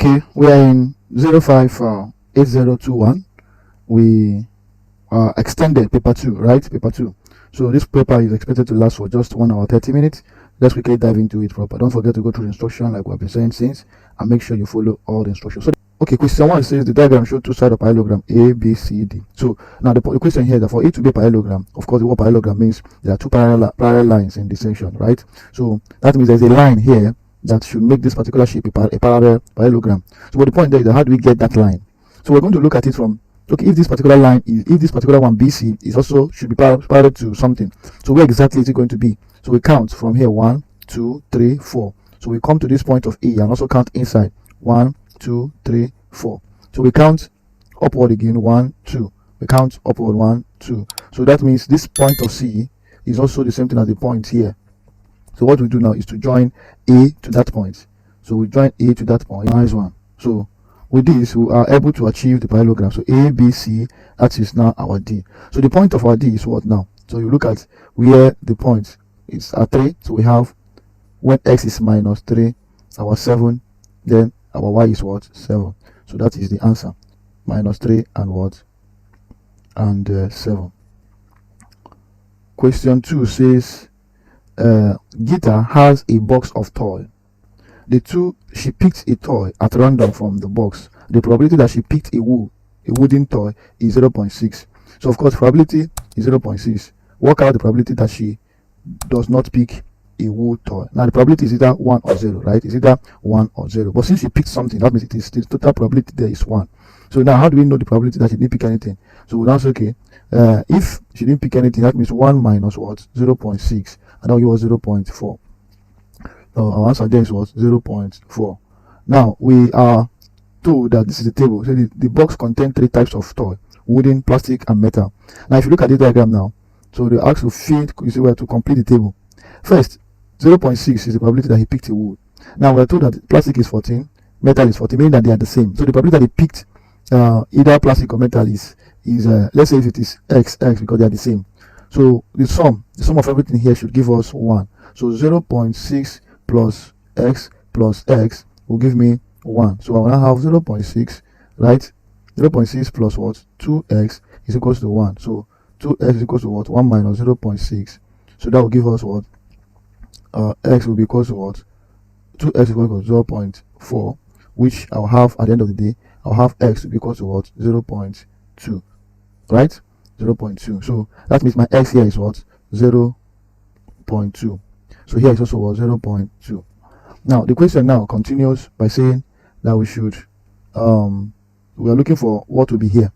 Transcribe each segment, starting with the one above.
Okay, we are in 058021. We extended paper 2, right? Paper 2. So this paper is expected to last for just 1 hour 30 minutes. Let's quickly dive into it proper. Don't forget to go through the instruction like we've been saying since, and make sure you follow all the instructions. So, okay, question 1 says the diagram shows two sides of parallelogram A, B, C, D. So now the question here is that for it to be a parallelogram, of course, what parallelogram means there are two parallel lines in this section, right? So that means there's a line here that should make this particular shape a parallelogram. So but the point there is that how do we get that line? So we're going to look at it from, okay, if this particular line is, if this particular one BC is also should be parallel to something, so where exactly is it going to be? So we count from here 1, 2, 3, 4. So we come to this point of E and also count inside 1, 2, 3, 4. So we count upward again 1, 2. We count upward 1, 2. So that means this point of C is also the same thing as the point here. So what we do now is to join A to that point. So we join A to that point. Nice one. So with this, we are able to achieve the parallelogram. So A, B, C, that is now our D. So the point of our D is what now? So you look at where the point is at 3. So we have when X is minus 3, our 7, then our Y is what? 7. So that is the answer. Minus 3 and what? And 7. Question 2 says, Gita has a box of toy. She picked a toy at random from the box. The probability that she picked a wooden toy is 0.6. So of course probability is 0.6. Work out the probability that she does not pick a wood toy. Now the probability is either 1 or 0, right? It's either 1 or 0. But since she picked something, that means the total probability there is 1. So now how do we know the probability that she didn't pick anything? So we now say, okay, if she didn't pick anything, that means 1 minus what? 0.6. And that will give us 0.4. So our answer there is what? 0.4. Now we are told that this is the table. So the box contains 3 types of toy: wooden, plastic, and metal. Now if you look at the diagram now, so they ask to feed, you see where to complete the table. First, 0.6 is the probability that he picked a wood. Now we're told that plastic is 14, metal is 14, meaning that they are the same. So the probability that he picked either plastic or metal is let's say if it is x because they are the same. So the sum of everything here should give us 1. So 0.6 plus x will give me 1. So I will now have 0.6, right? 0.6 plus what? 2x is equals to 1. So 2x is equals to what? 1 minus 0.6. So that will give us what? X will be equal to what? 2x is equal to 0.4, which I'll have at the end of the day. I'll have x to be equal to what? 0.2, right? 0.2. So that means my x here is what? 0.2. So here is also what? 0.2. Now the question now continues by saying that we should we are looking for what will be here.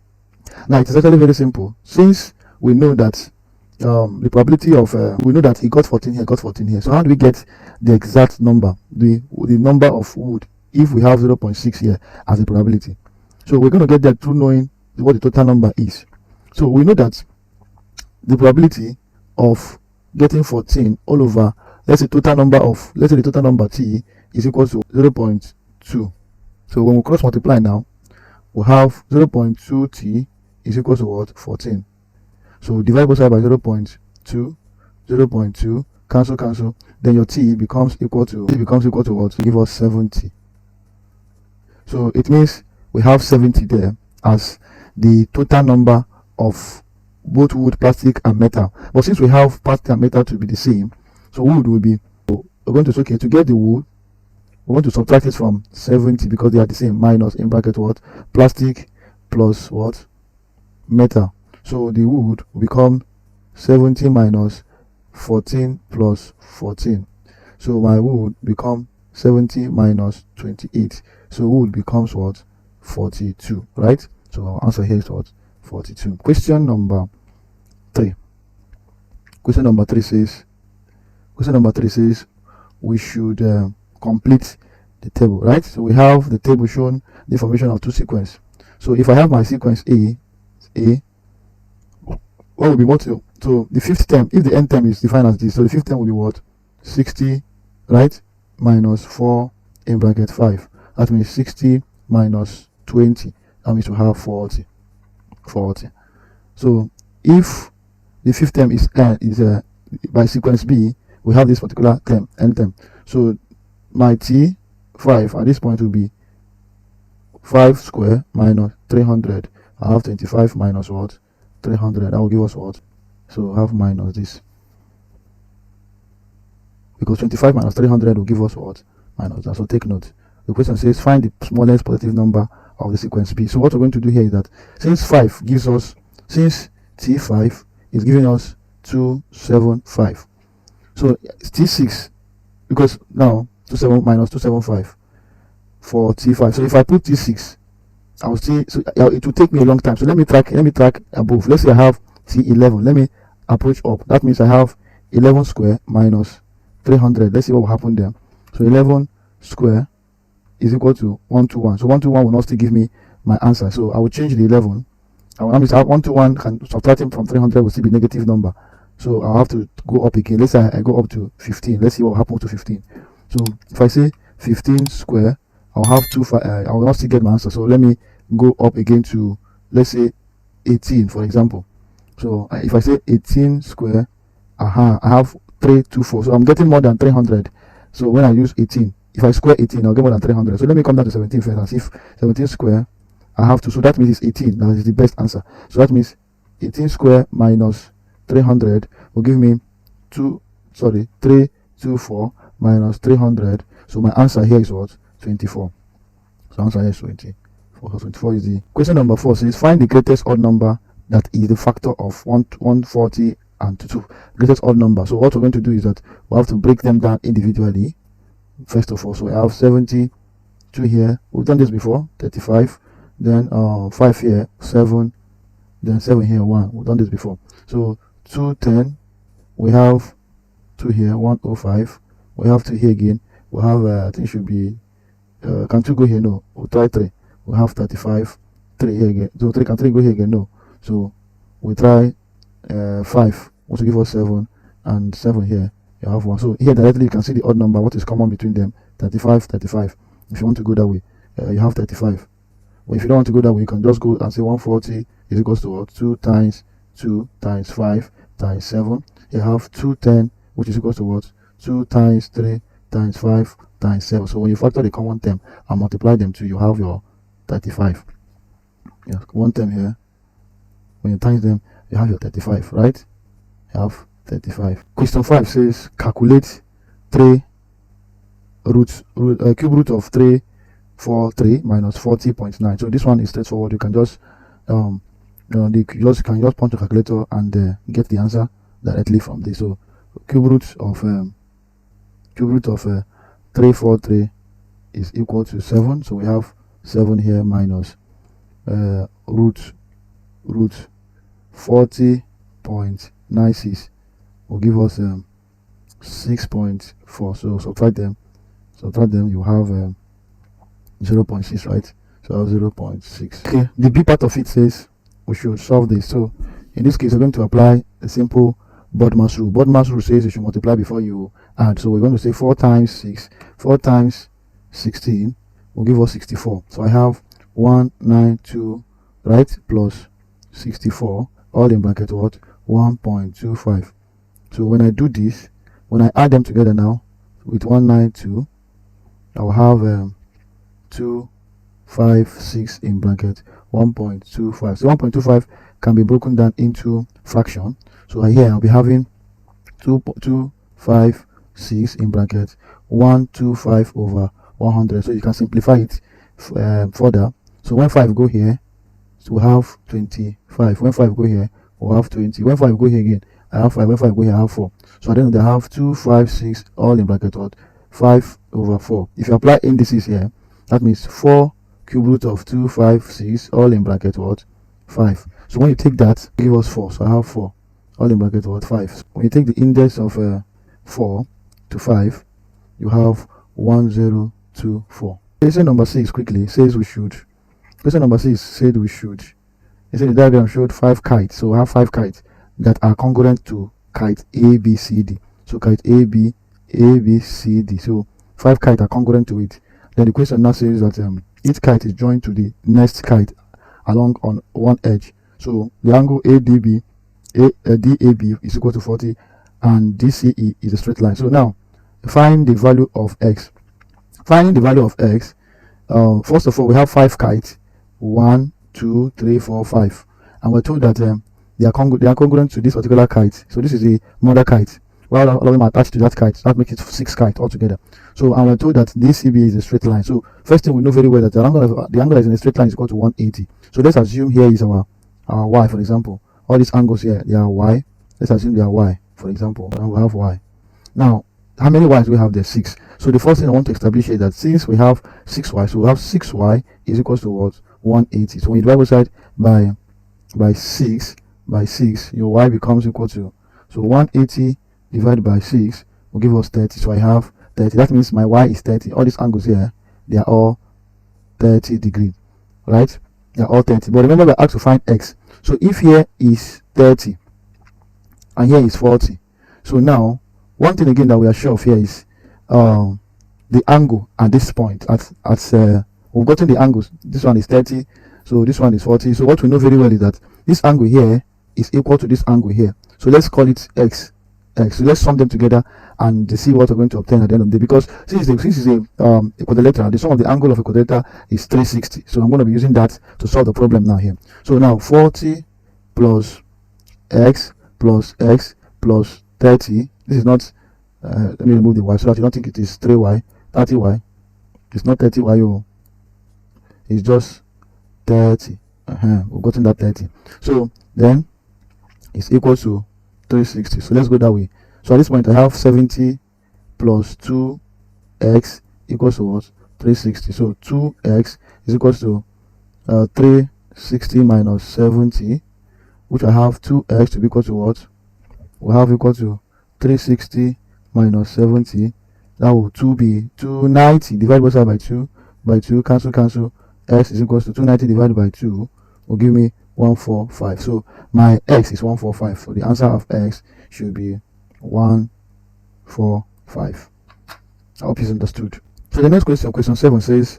Now it is actually very simple, since we know that the probability of we know that he got 14 here, got 14 here. So how do we get the exact number, the number of wood, if we have 0.6 here as a probability? So we're going to get that through knowing what the total number is. So we know that the probability of getting 14 all over, let's say the total number t is equal to 0.2. So when we cross multiply now, we have 0.2t is equal to what? 14. So divide both sides by 0.2, 0.2, cancel, then your t becomes equal to what? Give us 70. So it means we have 70 there as the total number of both wood, plastic, and metal. But since we have plastic and metal to be the same, so wood will be, we're going to say, okay, to get the wood, we want to subtract it from 70 because they are the same, minus in bracket what? Plastic plus what? Metal. So the wood will become 70 minus 14 plus 14. So my wood become 70 minus 28. So wood becomes what? 42, right? So our answer here is what? 42. Question number 3. Question number 3 says we should complete the table, right? So we have the table showing the information of 2 sequences. So if I have my sequence A, what will be what? So the 5th term, if the n term is defined as this, so the 5th term will be what? 60, right? Minus 4 in bracket 5. That means 60 minus 20. That means we have 40. So if the 5th term is by sequence B, we have this particular term, n term. So my T5 at this point will be 5 square minus 300. I have 25 minus what? 300. That will give us what? So I have minus this. Because 25 minus 300 will give us what? Minus that. So take note. The question says find the smallest positive number of the sequence B. So what we're going to do here is that since T5 is giving us 275. So T6, because now 27 minus 275 for T5. So if I put T6, I will see, so it will take me a long time. So let me track above. Let's say I have T11. Let me approach up. That means I have 11 square minus 300. Let's see what will happen there. So 11 square is equal to 121. So 121 will not still give me my answer. So I will change the 11. That means 121 can subtracting from 300 will still be negative number. So I'll have to go up again. Let's say I go up to 15. Let's see what happens to 15. So if I say 15 square, I'll have I will not still get my answer. So let me go up again to, let's say 18, for example. So if I say 18 square, I have 324. So I'm getting more than 300. So when I use 18, if I square 18, I'll get more than 300. So let me come down to 17 first. As if 17 square, I have to. So that means it's 18. That is the best answer. So that means 18 square minus 300 will give me 324 minus 300. So my answer here is what? 24. So answer here is 24. So 24 is the question. Number 4 says find the greatest odd number that is the factor of 140 and 2. Greatest odd number. So what we're going to do is that we have to break them down individually. First of all, so we have 72 here. We've done this before. 35. Then 5 here, 7. Then 7 here, 1. We've done this before. So 210. We have 2 here, 105. We have 2 here again. We have I think it should be can 2 go here? No. We'll try 3. We have 35. 3 here again. So 3 can 3 go here again? No. So we try 5, which will give us 7, and 7 here. You have 1. So here directly you can see the odd number. What is common between them? 35, 35. If you want to go that way, you have 35. But if you don't want to go that way, you can just go and say 140 is equals to what? 2 times 2 times 5 times 7. You have 210, which is equals to what? 2 times 3 times 5 times 7. So when you factor the common term and multiply them to, you have your 35. Yeah, one term here. When you times them, you have your 35, right? You have 35. Question 5 says calculate cube root of 343 minus 40.9. So this one is straightforward. You can just you can just punch a calculator and get the answer directly from this. So cube root of 343 is equal to 7. So we have 7 here minus root 40.96 will give us 6.4. So subtract them, you have 0.6, right? So I have 0.6. Okay, the B part of it says we should solve this. So in this case, we're going to apply a simple Bodmer's rule. Bodmer's rule says you should multiply before you add. So we're going to say 4 times 6, 4 times 16 will give us 64. So I have 192, right, plus 64, all in bracket what? 1.25. So when I do this, when I add them together now with 192, I will have 256 in bracket 1.25. So 1.25 can be broken down into fraction. So here I'll be having 256 in bracket 125 over 100. So you can simplify it further. So when 5 go here, so we have 25. When 5 go here, we'll have 20. When 5 go here again, I have 5. When 5 go here, I have 4. So at the end I have 256 all in bracket what? 5 over 4. If you apply indices here, that means 4 cube root of 256 all in bracket what? 5. So when you take that, give us 4. So I have 4 all in bracket what? 5. When you take the index of 4 to 5, you have 1024. Question number 6 quickly says we should. Question number 6 said we should. It said the diagram showed 5 kites. So we have 5 kites that are congruent to kite A, B, C, D. So kite A, B, C, D. So 5 kites are congruent to it. Then the question now says that each kite is joined to the next kite along on one edge. So the angle DAB is equal to 40 and DCE is a straight line. So now find the value of x. Finding the value of x first of all, we have 5 kites. 1, 2, 3, 4, 5, and we're told that they are congruent to this particular kite. So this is a mother kite. Well, all of them are attached to that kite. That makes it 6 kites altogether. So, and we're told that this CB is a straight line. So first thing, we know very well that the angle that is in a straight line is equal to 180. So let's assume here is our y, for example. All these angles here, they are y. Let's assume they are y, for example, and we have y. Now, how many y's do we have there? 6. So the first thing I want to establish is that since we have 6y, so we have 6y is equal to what? 180. So when you divide both sides by 6, your y becomes equal to, so 180 divided by 6 will give us 30. So I have 30. That means my y is 30. All these angles here, they are all 30 degrees, right? They are all 30. But remember, we're asked to find x. So if here is 30 and here is 40, so now one thing again that we are sure of here is the angle at this point. We've gotten the angles. This one is 30, so this one is 40. So what we know very well is that this angle here is equal to this angle here. So let's call it x. So let's sum them together and see what we're going to obtain at the end of the day. Because since it's a quadrilateral, the sum of the angle of a quadrilateral is 360. So I'm going to be using that to solve the problem now here. So now 40 plus x plus 30. This is not, let me remove the y so that you don't think it is 3y, 30y. It's not 30y, oh. It's just 30. We've gotten that 30. So then it's equal to 360. So let's go that way. So at this point I have 70 plus 2x equals to what? 360. So 2x is equals to 360 minus 70, which I have 2x to be equal to what? We have equal to 360 minus 70. That will 2 be 290 divided both sides by 2 cancel. X is equals to 290 divided by 2 will give me 145. So my x is 145. So the answer of x should be 145. I hope it's understood. So the next question, question 7, says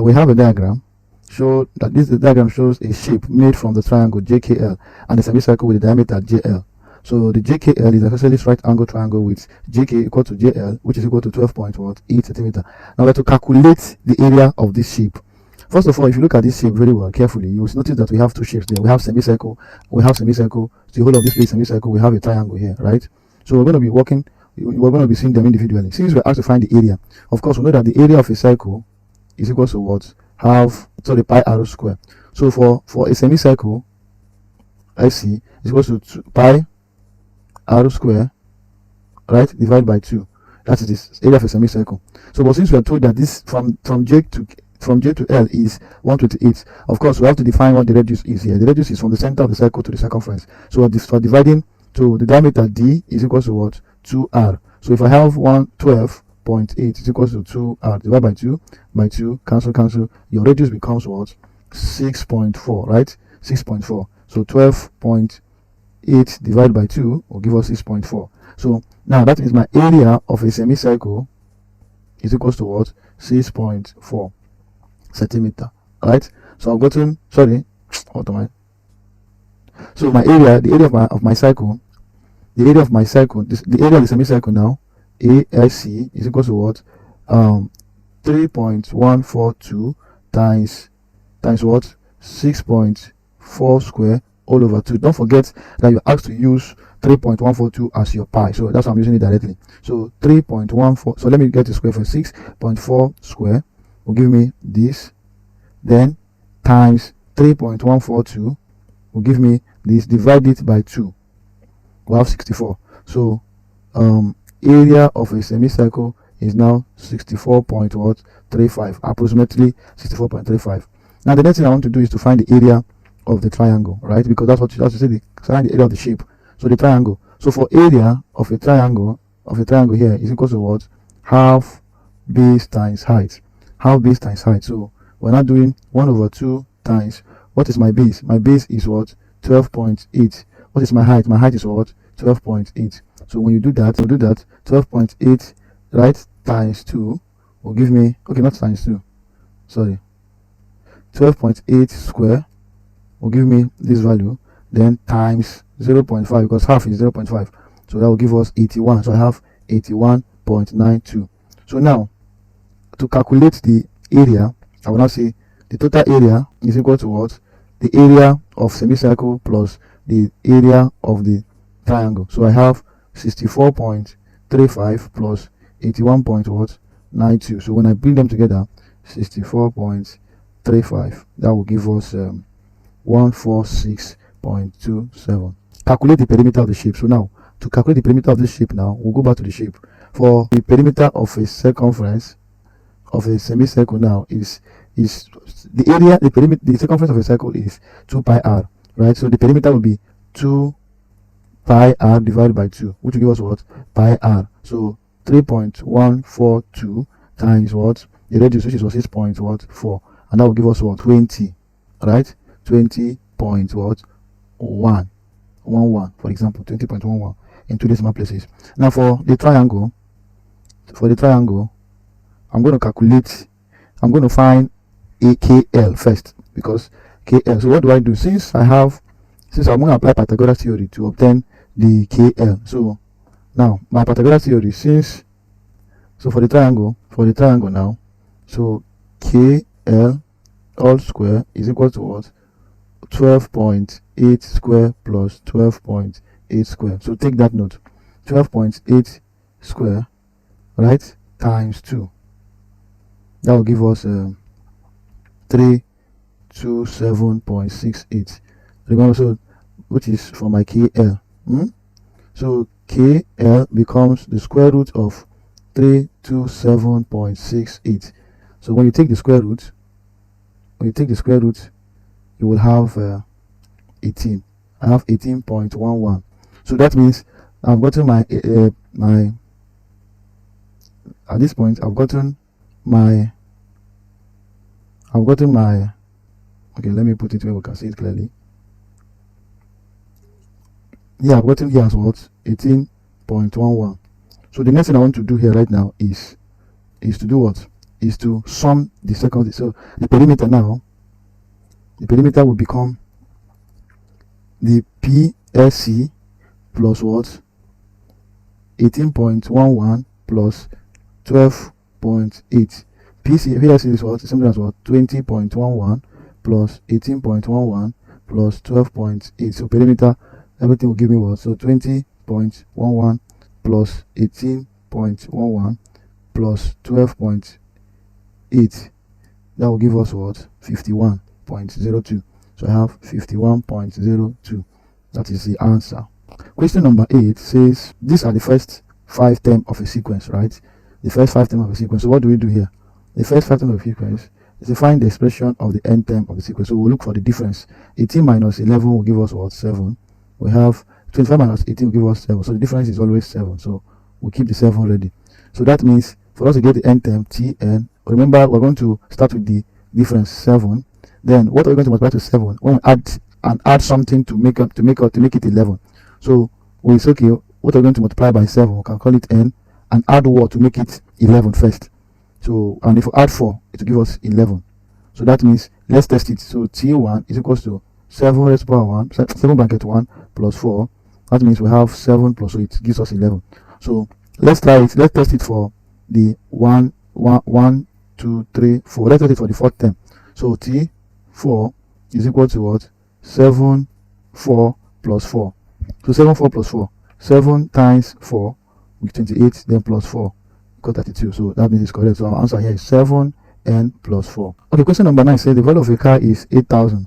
we have a diagram. Show that the diagram shows a shape made from the triangle JKL and a semicircle with a diameter JL. So the JKL is a isosceles right angle triangle with JK equal to JL, which is equal to 12.8 centimeter. Now we have to calculate the area of this shape. First of all, if you look at this shape very well, carefully, you will notice that we have two shapes there. We have semicircle, the whole of this place semicircle, we have a triangle here, right? So we're going to be seeing them individually. Since we're asked to find the area, of course, we know that the area of a circle is equal to what? Pi r square. So for a semicircle, SC is equal to pi r square, right, divided by 2. That is this area of a semicircle. So, but since we are told that this from J to L is 128, of course we have to define what the radius is here. The radius is from the center of the circle to the circumference. So for dividing to the diameter D is equal to what? 2r. So if I have 112.8 is equal to 2r divided by 2 cancel, your radius becomes what? 6.4, right? 6.4. So 12.8 divided by 2 will give us 6.4. So now that means my area of a semicircle is equal to what? 6.4 centimeter, right? So I've gotten, sorry, what am I? So my area, the area of my circle, the area of the semicircle now, ASC is equal to what? 3.142 times what? 6.4 square all over 2. Don't forget that you're asked to use 3.142 as your pi, so that's why I'm using it directly. So 3.14, so let me get the square for 6.4 square will give me this, then times 3.142 will give me this, divide it by 2, we'll have 64. So area of a semicircle is now 64.35, approximately 64.35. Now the next thing I want to do is to find the area of the triangle, right? Because that's what you say, find the area of the shape. So the triangle. So for area of a triangle here is equal to what? Half base times height. Half base times height. So we're not doing 1 over 2 times, what is my base? My base is what? 12.8. What is my height? My height is what? 12.8. So when you do that, 12.8, right, times 2 will give me, okay, not times 2, sorry, 12.8 square will give me this value, then times 0.5, because half is 0.5, so that will give us 81. So I have 81.92. So now to calculate the area I will now say the total area is equal to what? The area of semicircle plus the area of the triangle. So I have 64.35 plus 81.92. So when I bring them together, 64.35, that will give us 146.27. Calculate the perimeter of the shape. So now, to calculate the perimeter of this shape, now we'll go back to the shape. For the perimeter of a circumference of a semicircle now is the area, the circumference of a circle is 2 pi r, right? So the perimeter will be 2 pi r divided by 2, which will give us what? Pi r. So 3.142 times what? The radius, which is 6.4, and that will give us what? 20, right? 20.11, for example, 20.11 in two decimal places. Now for the triangle, I'm going to find a KL first, because KL. So what do I do? Since I'm going to apply Pythagoras theory to obtain the KL. So now my Pythagoras theory, so for the triangle now, so KL all square is equal to what? 12.8 square plus 12.8 square. So take that note. 12.8 square, right, times 2. That will give us 327.68. Remember, so which is for my KL. So KL becomes the square root of 327.68. So when you take the square root, you will have 18. I have 18.11. So that means I've gotten my at this point I've gotten my okay, let me put it where we can see it clearly. Yeah, I've gotten here as what? 18.11. So the next thing I want to do here right now is to do what? Is to sum the second. So the perimeter now, the perimeter will become the PSC plus what? 18.11 plus 12.8. PSC is what? Something as what? 20.11 plus 18.11 plus 12.8. So perimeter, everything will give me what? So 20.11 plus 18.11 plus 12.8. That will give us what? 51.02. So I have 51.02. That is the answer. Question number 8 says these are the first 5 terms of a sequence, right? The first 5 terms of a sequence. So what do we do here? The first 5 terms of a sequence is to find the expression of the nth term of the sequence. So we'll look for the difference. 18 minus 11 will give us what? 7. We have 25 minus 18 will give us 7. So the difference is always 7. So we'll keep the 7 ready. So that means for us to get the nth term, Tn, remember we're going to start with the difference 7. Then what are we going to multiply to 7? When we add something to make it 11. So we say, okay, what are we going to multiply by 7? We can call it n, and add what to make it 11 first. So, and if we add 4, it will give us 11. So that means, let's test it. So T1 is equals to 7 raised to power 1, 7 bracket 1 plus 4. That means we have 7 plus, so it gives us 11. So let's try it. Let's test it for the 1, 2, 3, 4. Let's test it for the 4th term. So T4 is equal to what? 7, 4 plus 4. So 7, 4 plus 4. 7 times 4 with 28, then plus 4 equal 32. So that means it's correct. So our answer here is 7n plus 4. Okay, question number 9 says the value of a car is 8,000.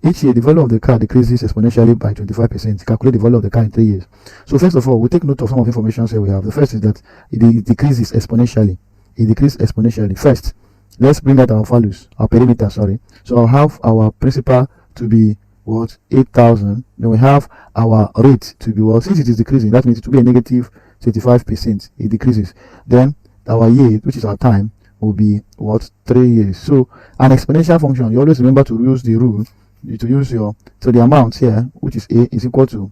Each year, the value of the car decreases exponentially by 25%. Calculate the value of the car in 3 years. So first of all, we take note of some of the information here we have. The first is that it decreases exponentially. It decreases exponentially. First, let's bring out our values, our perimeter, sorry. So I'll have our principal to be what? 8,000. Then we have our rate to be what? Since it is decreasing, that means it will be a negative 25%. It decreases. Then our yield, which is our time, will be what? 3 years. So an exponential function, you always remember to use the rule, to use your, so the amount here, which is a, is equal to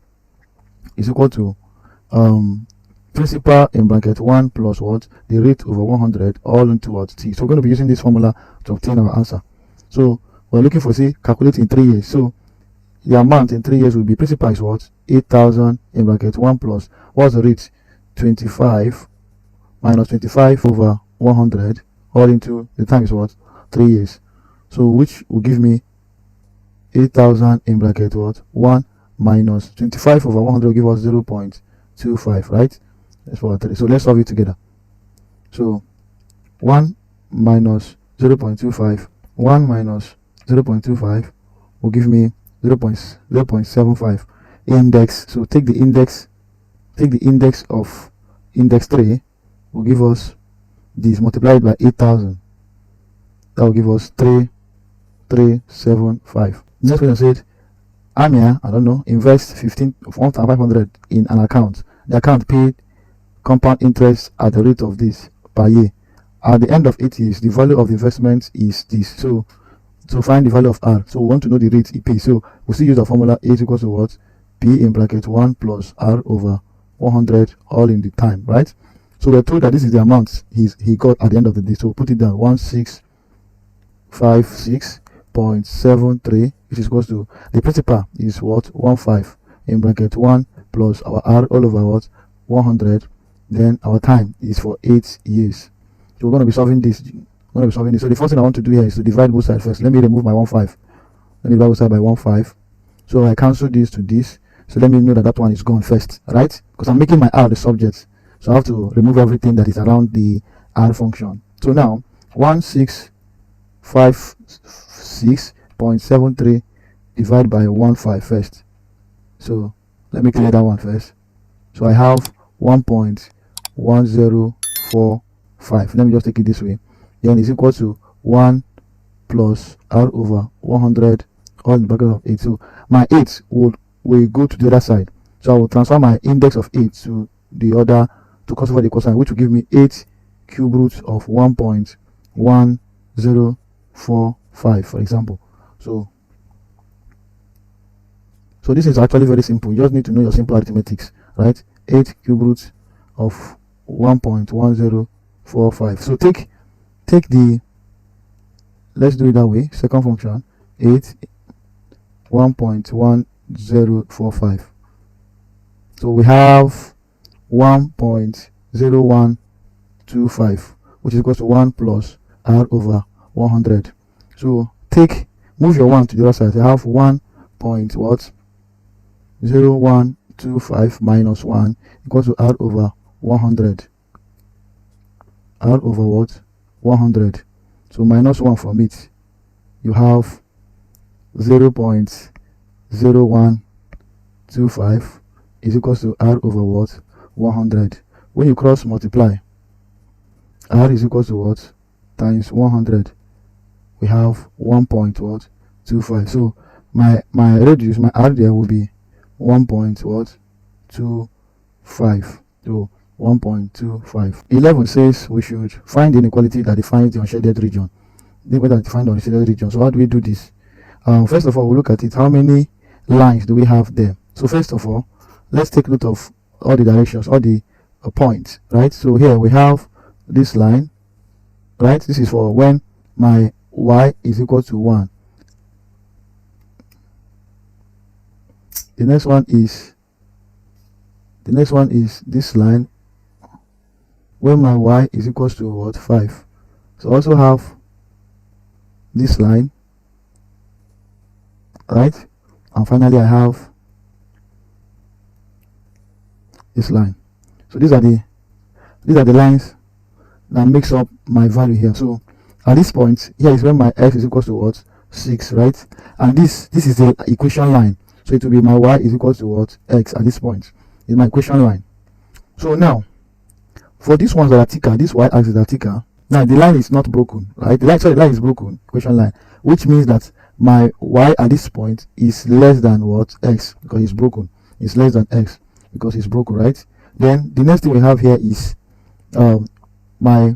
principal in bracket 1 plus what? The rate over 100 all into what? T. So we're going to be using this formula to obtain our answer. So we're looking for, say, calculate in 3 years. So the amount in 3 years will be principal is what? 8,000 in bracket 1 plus what's the rate? 25 minus 25 over 100 all into the time is what? 3 years. So which will give me 8,000 in bracket what 1 minus 25 over 100 will give us 0.25, right? That's what 3. So let's solve it together. So 1 minus 0.25, 1 minus 0.25 will give me 0.75 index. So take the index of index 3 will give us this multiplied by 8,000. That will give us 3,375. Next question said, Amia, I don't know, invest 1,500 in an account. The account paid compound interest at the rate of this per year. At the end of 8 years, the value of the investment is this. So to find the value of R, so we want to know the rate it pays. So we still use the formula A equals to what? P in bracket 1 plus R over 100 all in the time, right? So we're told that this is the amount he got at the end of the day. So put it down, 1656.73, which is equals to the principal is what? 15 in bracket 1 plus our R all over what? 100. Then our time is for 8 years. So we're going to be solving this. So the first thing I want to do here is to divide both sides first. Let me remove my 15. Let me divide both sides by 15. So I cancel this to this. So let me know that one is gone first, right? Because I'm making my R the subject. So I have to remove everything that is around the R function. So now 1656.73 divided by 15 first. So let me clear that one first. So I have 1.1045. Let me just take it this way. Then is equal to 1 plus R over 100 all in the bracket of 8. So my 8 will go to the other side. So I will transfer my index of 8 to the other to cross over the cosine, which will give me 8 cube roots of 1.1045, for example. So this is actually very simple. You just need to know your simple arithmetics, right? 8 cube roots of 1.1045. So take the, let's do it that way, second function, 8 1.1045. So we have 1.0125, which is equal to 1 plus R over 100. So move your 1 to the other side. I have 1.0125 minus 1 equals to R over 100. R over what? 100. So minus 1 from it, you have 0.0125 is equals to R over what? 100. When you cross multiply, R is equals to what? Times 100. We have 1.25. So my radius, my R there will be 1.25. So 1.25. 11 says we should find the inequality that defines the unshaded region. So how do we do this? First of all, we'll look at it. How many lines do we have there? So first of all, let's take note of all the directions, all the points, right? So here we have this line, right? This is for when my y is equal to 1. The next one is this line when my y is equal to what? 5. So I also have this line, right? And finally I have this line. So these are the lines that makes up my value here. So at this point here is when my x is equal to what? 6, right? And this is the equation line. So it will be my y is equal to what? X at this point. Is my equation line. So now for these ones that are thicker, this y-axis are thicker. Now the line is not broken, right? The line is broken, equation line, which means that my y at this point is less than what? X, because it's broken. It's less than x because it's broken, right? Then the next thing we have here is my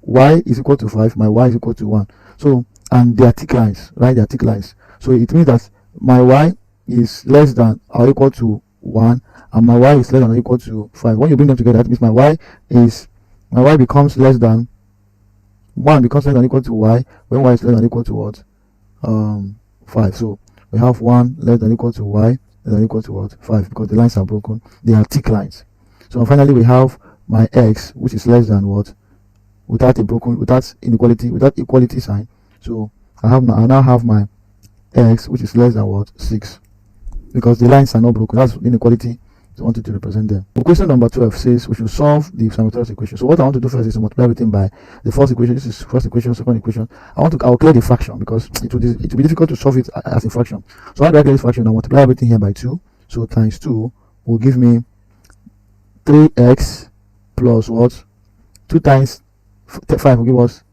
y is equal to 5, my y is equal to 1. So, and they are thick lines, right? They are thick lines. So it means that my y is less than or equal to 1 and my y is less than or equal to 5. When you bring them together, that means my y becomes less than 1 becomes less than or equal to y when y is less than or equal to what? 5. So we have 1 less than or equal to y less than or equal to what? 5, because the lines are broken. They are thick lines. So finally we have my x, which is less than what? Without inequality, without equality sign. So I now have my x, which is less than what, 6, because the lines are not broken. That's inequality. So I wanted to represent them. So question number 12 says we should solve the simultaneous equation. So what I want to do first is to multiply everything by the first equation. This is first equation, second equation. I'll clear the fraction because it will be difficult to solve it as a fraction. So how do I clear this fraction? I'll multiply everything here by 2. So times 2 will give me 3x plus what? 2 times 5 will give us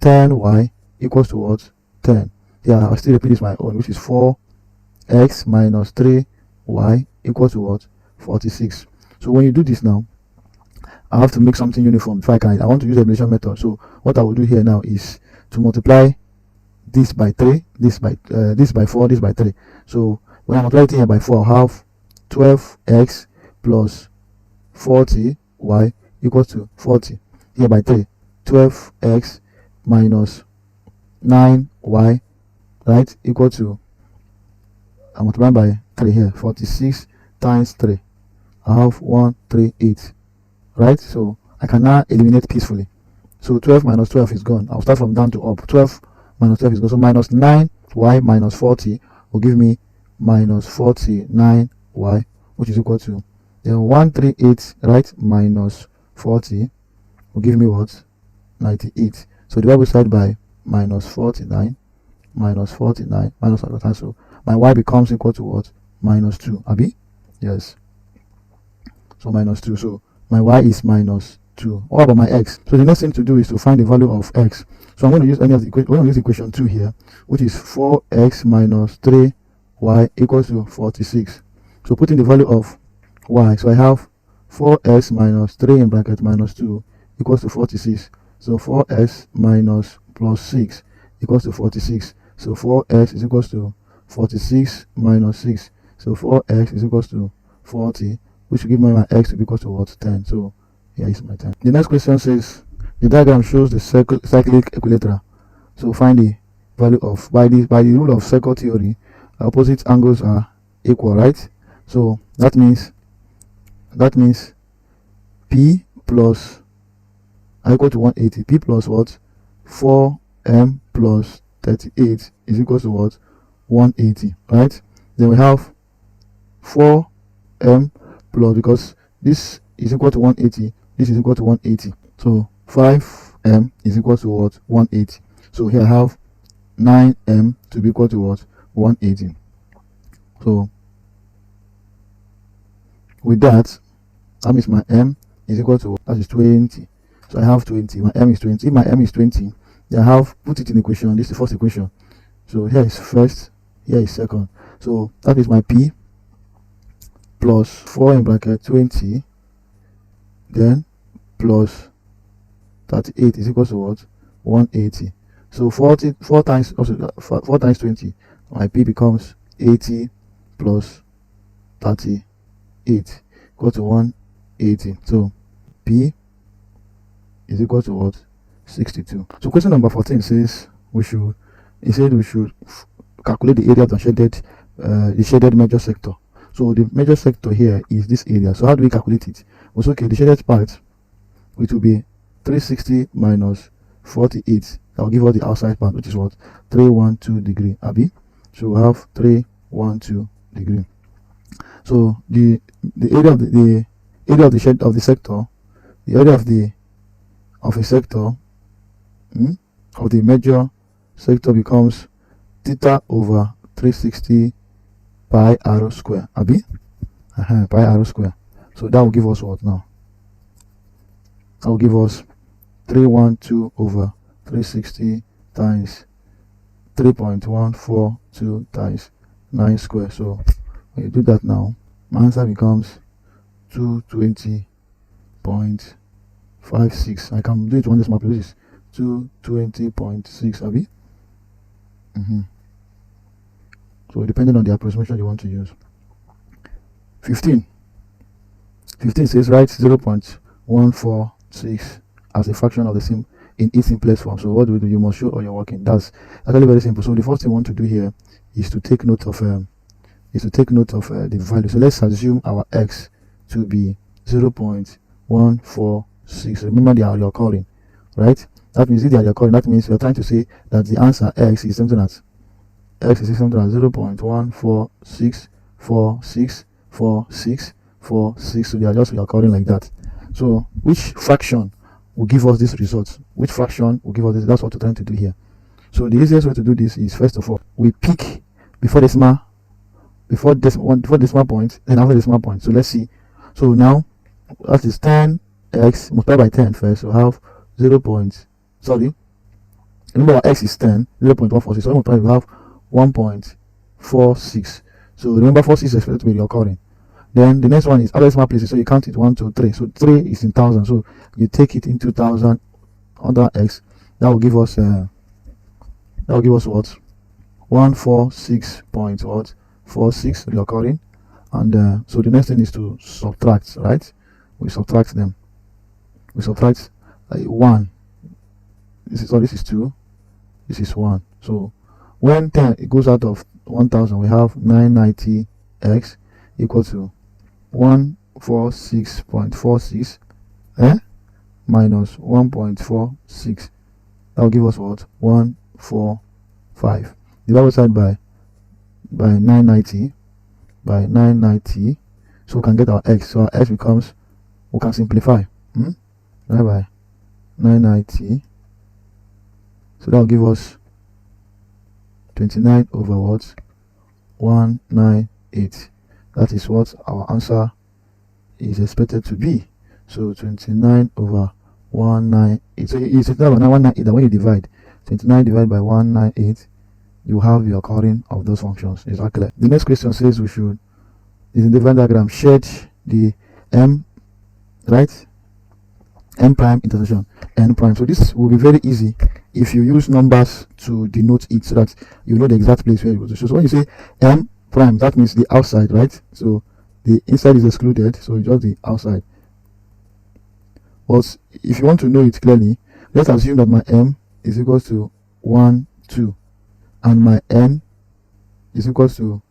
10y equals to what? 10. Yeah, I'll still repeat this my own, which is 4x minus 3y equals to what? 46. So when you do this now, I have to make something uniform. If I want to use the elimination method. So what I will do here now is to multiply this by 3, this by 4, this by 3. So when I multiply it here by 4, I'll have 12x plus 40y equals to 40. Here by 3, 12x minus 9y, right, equal to, I multiply by 3 here, 46 times 3. I have 138, right? So I can now eliminate peacefully. So 12 minus 12 is gone. I'll start from down to up. 12 minus 12 is gone. So minus 9y minus 40 will give me minus 49y, which is equal to, then 138, right, minus 40 will give me what? 98. So divide both sides by minus 49, minus 49, minus 49. So my y becomes equal to what? Minus 2. Abi? Yes. So minus 2. So my y is minus 2. What about my x? So the next thing to do is to find the value of x. So I'm going to use any of the equation. We're going to use equation 2 here, which is 4x minus 3y equals to 46. So put in the value of y. So I have 4x minus 3 in bracket minus 2 equals to 46. So 4x minus plus 6 equals to 46. So 4x is equals to 46 minus 6. So 4x is equals to 40, which will give me my x to be equal to what? 10. So here is my 10. The next question says the diagram shows the cyclic equilateral. So find the value of, by the rule of circle theory, opposite angles are equal, right? So that means p plus equal to 180. P plus what? 4m plus 38 is equal to what? 180, right? Then we have 4m plus, because this is equal to 180, this is equal to 180. So 5m is equal to what? 180. So here I have 9m to be equal to what? 180. So with that means my m is equal to, that is 20. So I have 20. My m is 20. If my m is 20, then I have put it in equation. This is the first equation. So here is first, here is second. So that is my p plus 4 in bracket 20, then plus 38 is equal to what? 180. So 4 times 20, my p becomes 80 plus 38 equal to 180. So p is equal to what? 62. So question number 14 says we should calculate the area of the shaded major sector. So the major sector here is this area. So how do we calculate it? Also, okay, the shaded part, which will be 360 minus 48. That will give us the outside part, which is what? 312 degree. Abi? So we have 312 degree. So the area of the area of the shade of the sector, the area of a sector of the major sector becomes theta over 360 pi r square. Abi? Pi r square. So that will give us what now? That will give us 312 over 360 times 3.142 times 9 square. So when you do that now, my answer becomes 220.56. I can do it on this map. This is 220.6. Abi? So depending on the approximation you want to use. 15 says write 0.146 as a fraction of the same in its simplest form. So what do we do? You must show all your working. That's actually very simple. So the first thing we want to do here is to take note of the value. So let's assume our x to be 0.146. Remember the you're calling, right? That means if they are recurring, that means we are trying to say that the answer x is something as 0.146464646. So they are just recurring like that. So which fraction will give us this result? Which fraction will give us this? That's what we're trying to do here. So the easiest way to do this is, first of all, we pick before decimal point, then after decimal point. So let's see. So now that is 10x multiplied by 10 first. So we have 0. Remember our x is 10, 0.146. So we have 1.46. So remember 46 is expected to be recurring. Then the next one is other decimal places. So you count it 1, 2, 3. So 3 is in 1000. So you take it into 1000 under x. That will give us what? 146.46 recurring. And so the next thing is to subtract, right? We subtract them. We subtract 1. This is 2. This is 1. So when 10 it goes out of 1000, we have 990x equal to 146.46 minus 1.46. That will give us what? 145. Divide both sides by 990 by 990. So we can get our x. So our x becomes, we can simplify. Divide by 990. So that will give us 29 over what? 198. That is what our answer is expected to be. So 29 over 198. So it's 29 over 198 that when you divide 29 divided by 198, you have your recurring of those functions. Is that clear? The next question says we should, in the Venn diagram, shed the m, right? M prime intersection n prime. So this will be very easy if you use numbers to denote it, so that you know the exact place where you go to. So when you say m prime, that means the outside, right? So the inside is excluded, so it's just the outside. But if you want to know it clearly, let's assume that my m is equal to 1, 2, and my n is equal to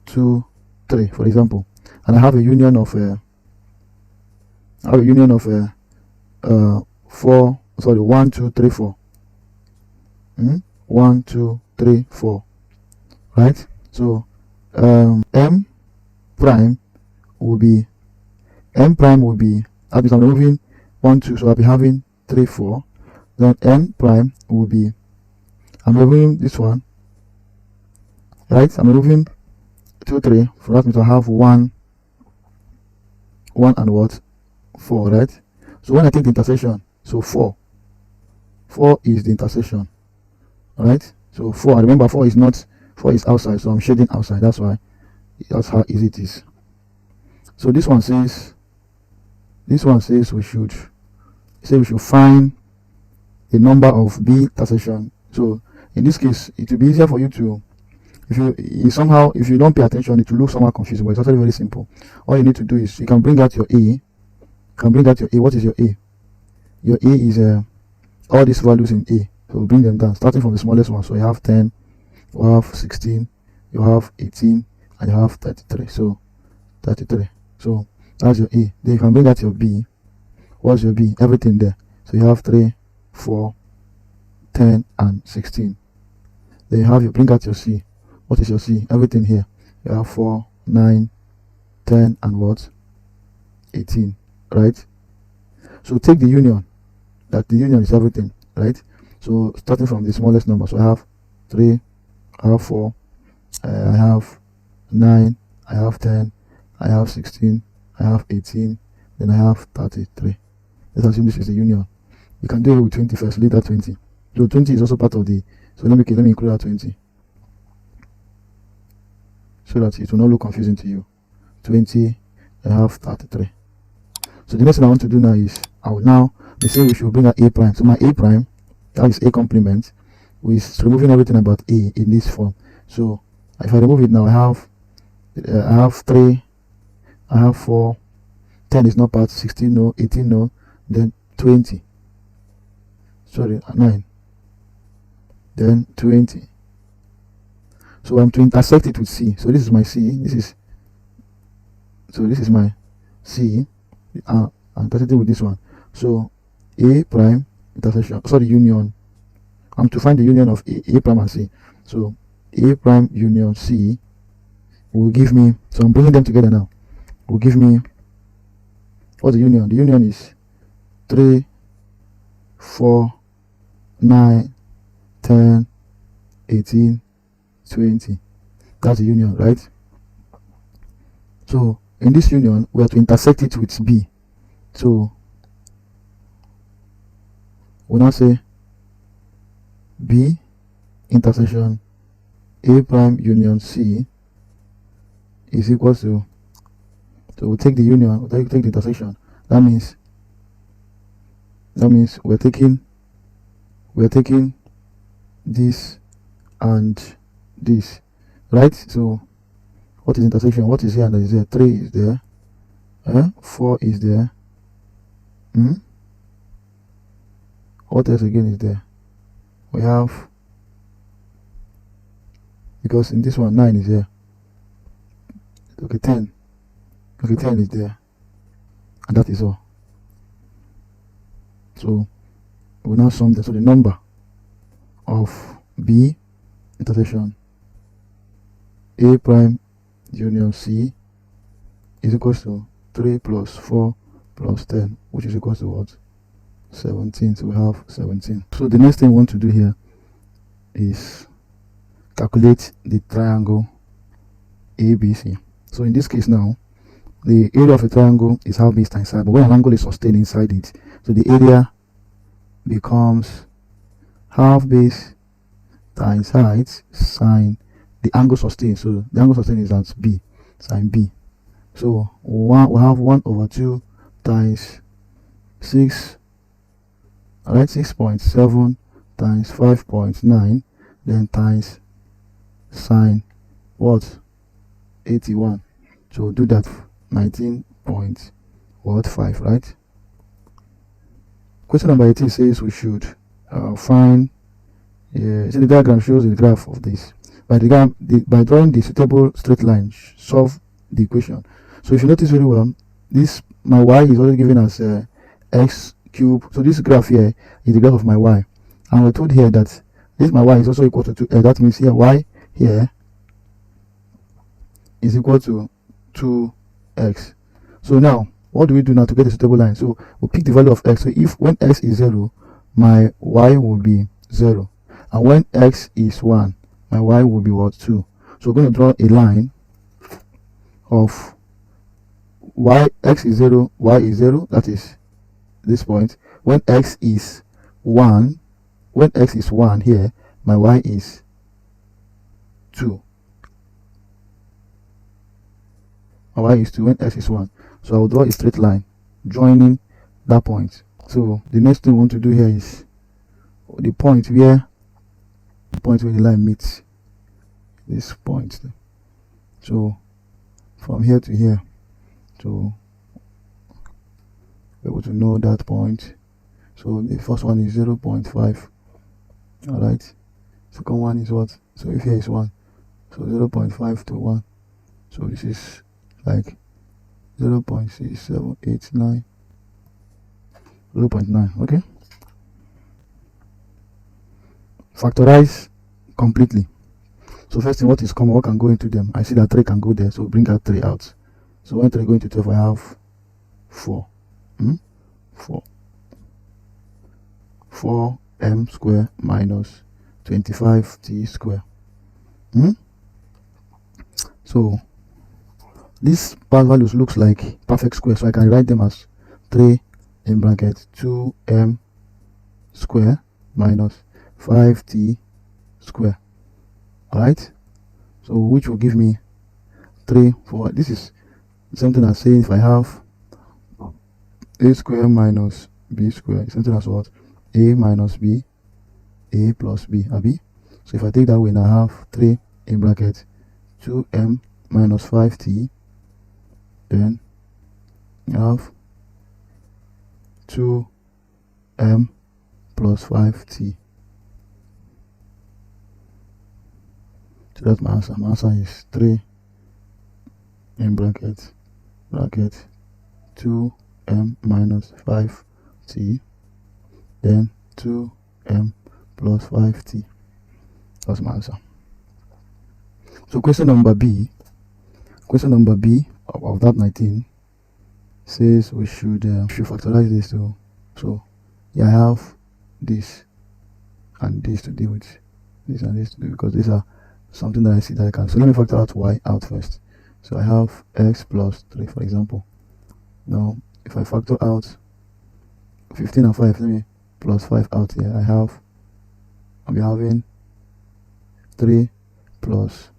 2, 3, for example, and I have a union of 1, 2, 3, 4. 1, 2, 3, 4. Right? So m prime will be I'll be removing 1, 2, so I'll be having 3, 4. Then n prime will be, I'm removing this one, right? I'm removing 2, 3. For that means I have 1 and what? 4, right? So when I take the intersection, so 4 is the intersection, right? So 4, remember 4 is outside, so I'm shading outside. That's how easy it is. So this one says we should find the number of B intersection. So in this case, it will be easier for you to, if you don't pay attention, it will look somehow confusing, but it's actually very simple. All you need to do is you can bring out your A. What is your A? Your A is all these values in A. So bring them down, starting from the smallest one. So you have 10, you have 16, you have 18, and you have 33. So 33. So that's your A. Then you can bring out your B. What's your B? Everything there. So you have 3, 4, 10, and 16. Then you bring out your C. What is your C? Everything here. You have 4, 9, 10, and what? 18. Right? So take the union. That the union is everything. Right? So starting from the smallest number. So I have 3, I have 4, I have 9, I have 10, I have 16, I have 18, then I have 33. Let's assume this is the union. You can do it with 20 first, later 20. So 20 is also part of the, so let me include that 20. So that it will not look confusing to you. 20, I have 33. So the next thing I want to do now is, they say we should bring out A prime. So my A prime, that is A complement, with removing everything about A in this form. So if I remove it now, I have 3, I have 4, 10 is not part, 16 no, 18 no, then 20. Sorry, 9. Then 20. So I'm to intersect it with C. So this is my C. This is my C. I'm intersecting with this one. So A prime intersection, sorry, union. I'm to find the union of A prime and C. So A prime union C will give me, so I'm bringing them together now, will give me, what's the union? The union is 3, 4, 9, 10, 18, 20. That's the union, right? So in this union, we have to intersect it with B. So we'll now say B intersection A prime union C is equal to, so we'll take the union, we'll take the intersection. That means we're taking this and this, right? So what is intersection? What is here and is there? 3 is there, 4 is there, what else again is there? We have, because in this one 9 is there, okay, 10 is there, and that is all. So we now sum them. So the number of B intersection A prime union C is equal to 3 plus 4 plus 10, which is equal to what? 17. So we have 17. So the next thing we want to do here is calculate the triangle ABC. So in this case now, the area of a triangle is half base times side, but when an angle is sustained inside it, so the area becomes half base times height sine the angle sustained. So the angle sustained is at B, sine B. So we have 1 over 2 times 6, alright, 6.7 times 5.9, then times sine what? 81. So do that, 19.5, right? Question number 18 says we should find, so the diagram shows the graph of this. By drawing the suitable straight line, solve the equation. So if you notice very well, this, my y is already given as x cube. So this graph here is the graph of my y, and we're told here that this my y is also equal to 2. That means here y here is equal to 2x. So now what do we do now to get a suitable line? So we pick the value of x. So if when x is 0, my y will be 0, and when x is 1, my y will be what? 2. So we're going to draw a line of x is 0, y is 0, that is this point. When x is 1, here, my y is 2. My y is 2 when x is 1. So I will draw a straight line joining that point. So the next thing we want to do here is the point where the line meets this point. So from here to here, to be able to know that point. So the first one is 0.5. Alright, second one is what? So if here is 1, so 0.5 to 1, so this is like 0.6789, 0.9. okay, factorize completely. So first thing, what is common, what can go into them? I see that 3 can go there, so bring that 3 out. So when 3 go into 12, I have 4. 4m square minus 25t square. So these part values looks like perfect square, so I can write them as 3 in bracket 2m square minus 5t square. Alright, so which will give me 3 for this is something as saying if I have a square minus b square, something as what? A minus b, a plus b, abi? So if I take that way, now I have 3 in bracket 2m minus 5t, then I have 2m plus 5t. So that's my answer. My answer is 3 in bracket 2m minus 5t, then 2m plus 5t. That's my answer. So question number B of that 19 says we should factorize this too. So yeah, I have this and this to deal with, this and this to do, because these are something that I see that I can. So let me factor out y out first. So I have x plus 3, for example. Now if I factor out 15 and 5, let me plus 5 out here. I'll be having 3 plus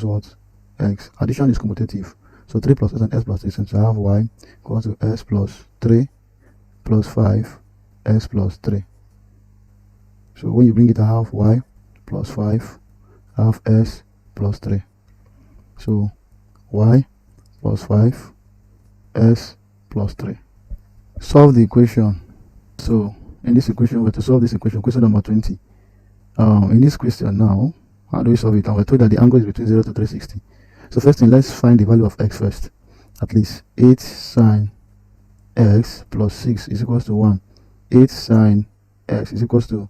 what? X. Addition is commutative. So 3 plus s and s plus 3. So I have y equals to s plus 3 plus 5 s plus 3. So when you bring it, I have y plus 5, I have s plus 3. So y plus 5 s plus 3. Solve the equation. So in this equation, we have to solve this equation, question number 20. In this question now, how do we solve it? And we're told that the angle is between 0 to 360. So first thing, let's find the value of x first. At least 8 sine x plus 6 is equals to 1. 8 sine x is equals to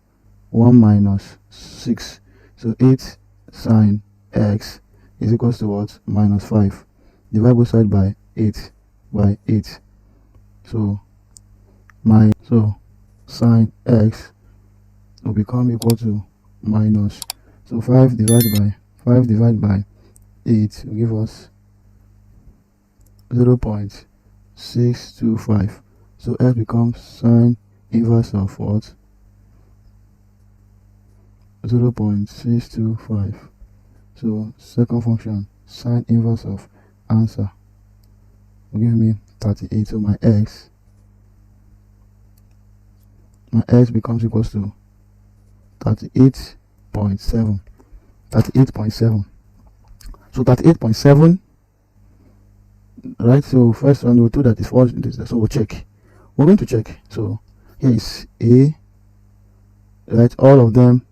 1 minus 6. So 8 sine x is equals to what? Minus 5. Divide both sides by 8 by 8. So sine x will become equal to minus, so 5 divided by 8 will give us 0.625. So x becomes sine inverse of what? 0.625. So second function, sine inverse of answer will give me 38. So my x becomes equals to 38.7. So 38.7, right? So first one, we'll do that is false. So we'll check. We're going to check. So here is a, right? All of them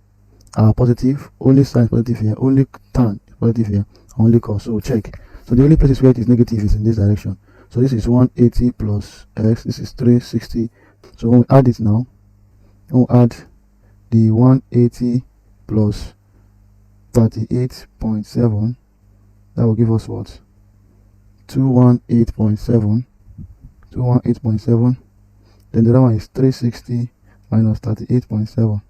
are positive. Only sine is positive here. Only tan is positive here. Only cos. So we'll check. So the only place where it is negative is in this direction. So this is 180 plus x. This is 360. So when we add it now, we'll add the 180 plus 38.7. That will give us what? 218.7. Then the other one is 360 minus 38.7.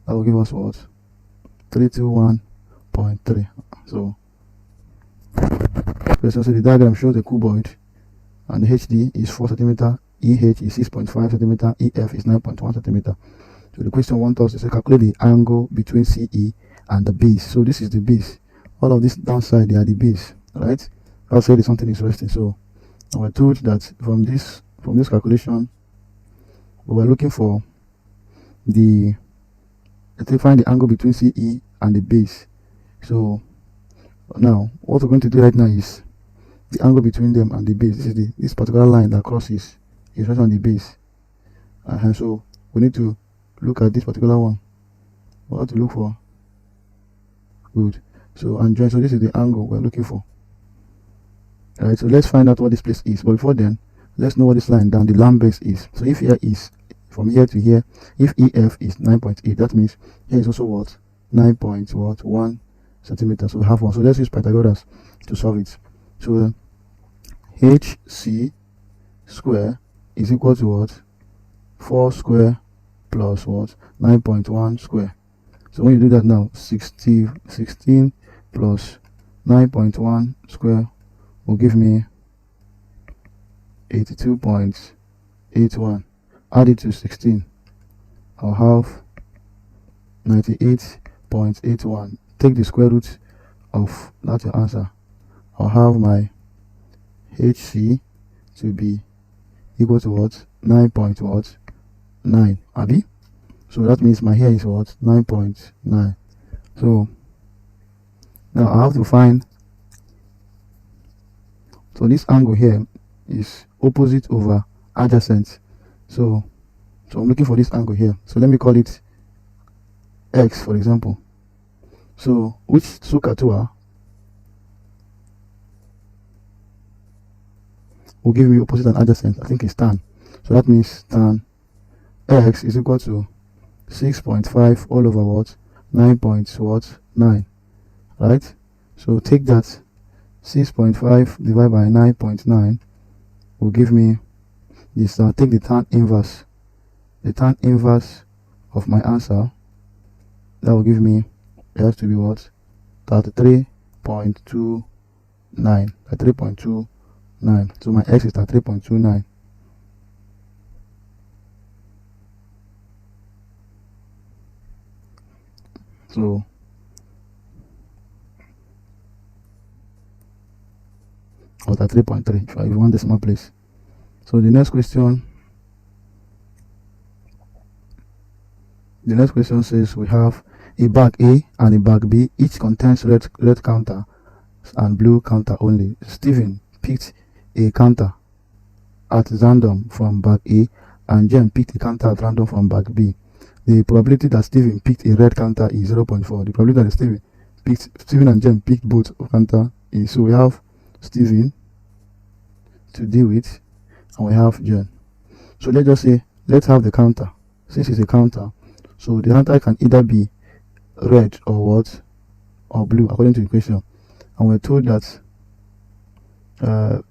That will give us what? 321.3. So the diagram shows the cuboid, and the HD is 4 cm, EH is 6.5 cm, EF is 9.1 cm. So the question wants us to calculate the angle between CE and the base. So this is the base. All of this downside, they are the base, right? Outside is something interesting. So we're told that from this calculation, we were looking for to find the angle between CE and the base. So now what we're going to do right now is the angle between them and the base. This is this particular line that crosses is right on the base. So we need to look at this particular one. What to look for? Good. So and join. So this is the angle we're looking for. Alright, so let's find out what this place is. But before then, let's know what this line down the land base is. So if here is from here to here, if EF is 9.8, that means here is also what? 9.1 centimeters. So we have one. So let's use Pythagoras to solve it. So HC square is equal to what? 4 square plus what? 9.1 square. So when you do that now, 16 plus 9.1 square will give me 82.81. Add it to 16, I'll have 98.81. Take the square root of that, your answer. I'll have my HC to be equal to what? 9.9, Abby. So that means my here is what? 9.9. So now I have to find, so this angle here is opposite over adjacent. So I'm looking for this angle here. So let me call it X, for example. So which SOHCAHTOA will give me opposite and adjacent? I think it's tan. So that means tan x is equal to 6.5 all over what? 9.9, right? So take that 6.5 divided by 9.9 will give me this. I'll take the tan inverse of my answer. That will give me, it has to be what? 33.29. 3.29. So my x is 3.29. So or 3.3 if you want decimal place. So the next question says we have a bag A and a bag B, each contains red counter and blue counter only. Stephen picked a counter at random from bag A and Jen picked a counter at random from bag B. The probability that Stephen picked a red counter is 0.4. The probability that Stephen and Jen picked both counter is, so we have Stephen to deal with and we have Jen. So let's just say, let's have the counter. Since it's a counter, so the counter can either be red or what, or blue according to the question, and we're told that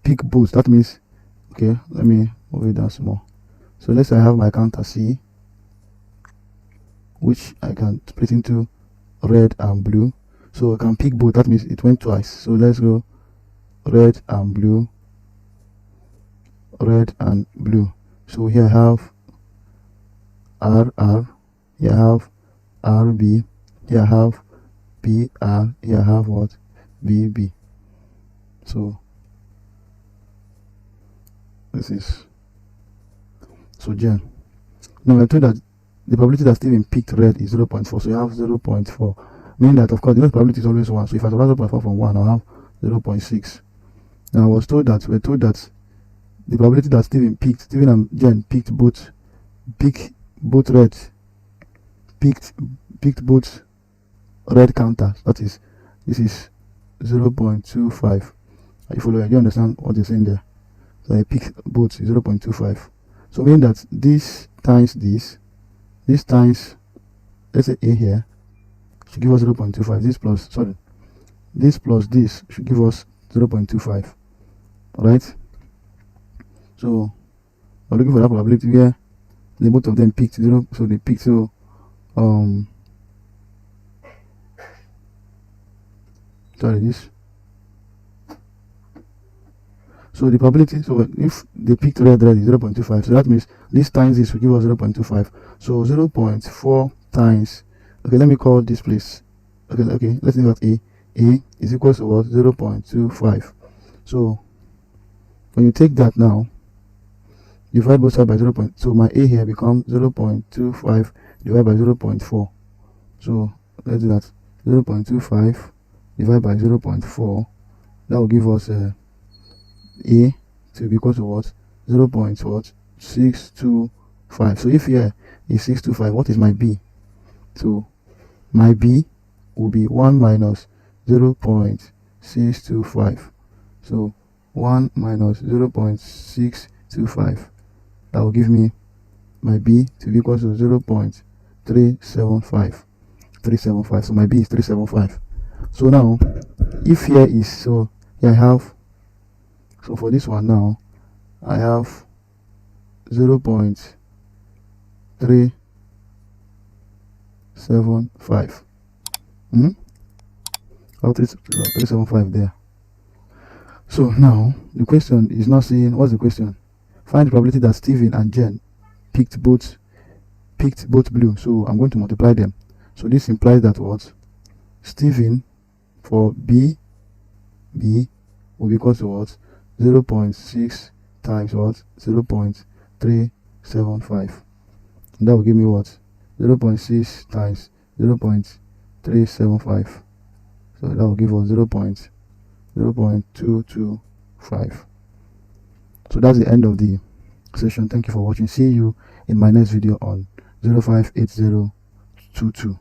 pick both. That means, okay, let me move it down small. So let's say I have my counter C, which I can split into red and blue. So I can pick both. That means it went twice. So let's go red and blue, red and blue. So here I have RR, here I have RB, here I have BR, here I have what? BB. So this is, so Jen. Now we're told that the probability that Stephen picked red is 0.4, so you have 0.4, meaning that of course the probability is always 1, so if I subtract 0.4 from 1, I'll have 0.6. Now we're told that the probability that Stephen and Jen picked both red counters, that is, this is 0.25. Are you following? Do you understand what they're saying there? So I picked both 0.25. So meaning that this times this times, let's say A here, should give us 0.25. This plus this should give us 0.25. Alright? So we're looking for that probability where the both of them picked 0, so they picked, so this. So the probability, so if they picked red is 0.25, so that means this times this will give us 0.25. So 0.4 times, okay, let me call this place, okay, let's think about A is equal to what? 0.25. So when you take that now, divide both sides by 0. So my A here becomes 0.25 divided by 0.4. So let's do that. 0.25 divided by 0.4. That will give us A to be equal to what? 0.625. So if here is 625, what is my B? So my B will be 1 minus 0.625. So 1 minus 0.625. That will give me my B to be equal to 0.375. So my B is 375. So now, if here is, so here I have, so for this one now, I have 0.375. Oh, 375 there. So now the question is not saying, what's the question? Find the probability that Stephen and Jen picked both blue. So I'm going to multiply them. So this implies that what? Stephen for B will be equal to what? 0.6 times what? 0.375. And that will give me what? 0.6 times 0.375. So that will give us 0.225. So that's the end of the session. Thank you for watching. See you in my next video on 058022.